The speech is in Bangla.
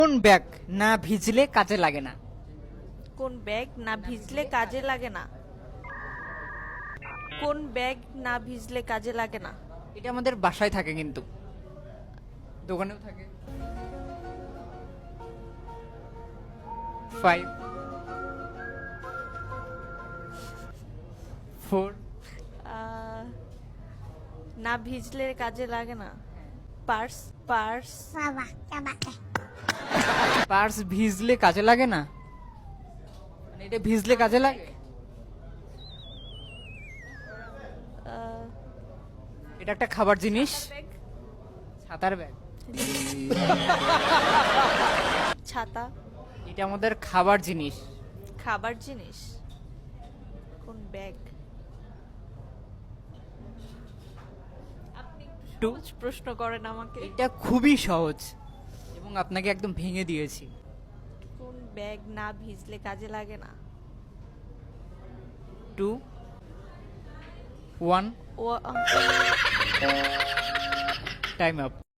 কোন ব্যাগ না ভিজলে কাজে লাগে না? কোন ব্যাগ না ভিজলে কাজে লাগে না? কোন ব্যাগ না ভিজলে কাজে লাগে না? এটা আমাদের বাসায় থাকে, কিন্তু দোকানেও থাকে। 5 4 আহ, না ভিজলে কাজে লাগে না। পার্স পার্স পার্স ভিজলে কাজে লাগে না, মানে এটা ভিজলে কাজে লাগে। আহ, এটা একটা খাবার জিনিস। ব্যাগ, ছাতার ব্যাগ। ছাতা, এটা আমাদের খাবার জিনিস। খাবার জিনিস। কোন ব্যাগ? আপনি একটু টু। সহজ প্রশ্ন করেন আমাকে। এটা খুবই সহজ এবং আপনাকে একদম ভেঙে দিয়েছি। কোন ব্যাগ না ভিজলে কাজে লাগে না? 2 1 ও টাইম আপ।